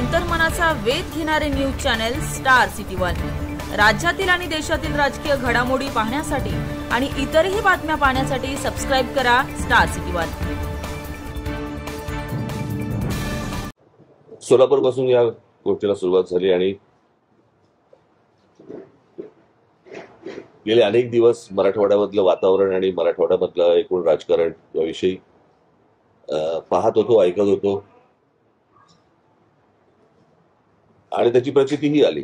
अंतर्मनाचा वेध घेणारे news channel star city one. राज्यातील आणि देशातील राजकीय घडामोडी पाहण्यासाठी आणि इतरही बातम्या पाहण्यासाठी सबस्क्राइब करा स्टार सिटी वन। सोलापूर पासून या गोष्टीला सुरुवात झाली आणि गेले अनेक दिवस मराठवाड्यामधलं वातावरण आणि मराठवाड्यामधलं एकूण राजकारण याविषयी पाहत होतो, ऐकत होतो आणि त्याची प्रचितीही आली।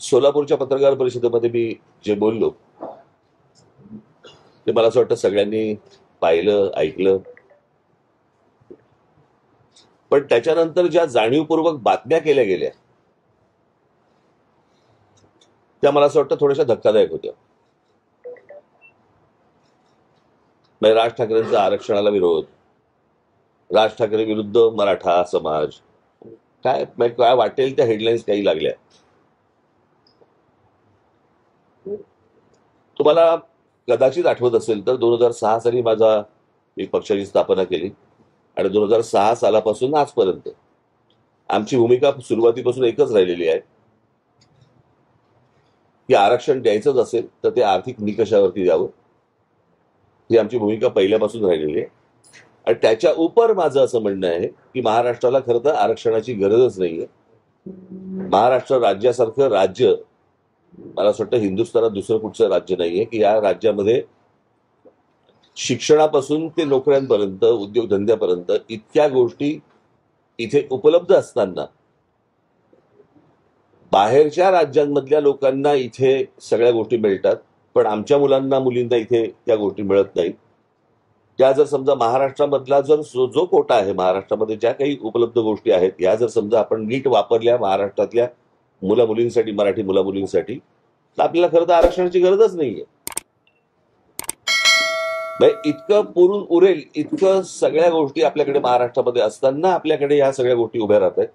सोलापूरच्या पत्रकार परिषदेमध्ये मी जे बोललो ते मला असं वाटतं सगळ्यांनी पाहिलं, ऐकलं, पण त्याच्यानंतर ज्या जाणीवपूर्वक बातम्या केल्या गेल्या त्या मला असं वाटतं थोड्याशा धक्कादायक होत्या। राज ठाकरेंचा आरक्षणाला विरोध, राज ठाकरे विरुद्ध मराठा समाज, काय काय वाटेल त्या हेडलाईन्स काही लागल्या। तुम्हाला कदाचित आठवत असेल तर 2006 साली मी पक्षाची स्थापना केली आणि 2006 सालापासून आजपर्यंत आमची भूमिका सुरुवातीपासून एकच राहिलेली आहे की आरक्षण द्यायचंच असेल तर ते आर्थिक निकषावरती द्यावं, ही आमची भूमिका पहिल्यापासून राहिलेली आहे। आणि त्याच्या उपर माझं असं म्हणणं आहे की महाराष्ट्राला खरं तर आरक्षणाची गरजच नाहीये। महाराष्ट्र राज्यासारखं राज्य मला असं वाटतं हिंदुस्थानात दुसरं कुठचं राज्य नाहीये की या राज्यामध्ये शिक्षणापासून ते नोकऱ्यांपर्यंत, उद्योगधंद्यापर्यंत इतक्या गोष्टी इथे उपलब्ध असताना बाहेरच्या राज्यांमधल्या लोकांना इथे सगळ्या गोष्टी मिळतात, पण आमच्या मुलांना मुलींना इथे त्या गोष्टी मिळत नाहीत। त्या जर समजा महाराष्ट्रामधला जो कोटा आहे, महाराष्ट्रामध्ये ज्या काही उपलब्ध गोष्टी आहेत या जर समजा आपण नीट वापरल्या महाराष्ट्रातल्या मुला मुलींसाठी, मराठी मुला मुलींसाठी, तर आपल्याला खरं तर आरक्षणाची गरजच नाहीये। इतकं पुरून उरेल इतकं सगळ्या गोष्टी आपल्याकडे महाराष्ट्रामध्ये असताना आपल्याकडे या सगळ्या गोष्टी उभ्या राहत आहेत।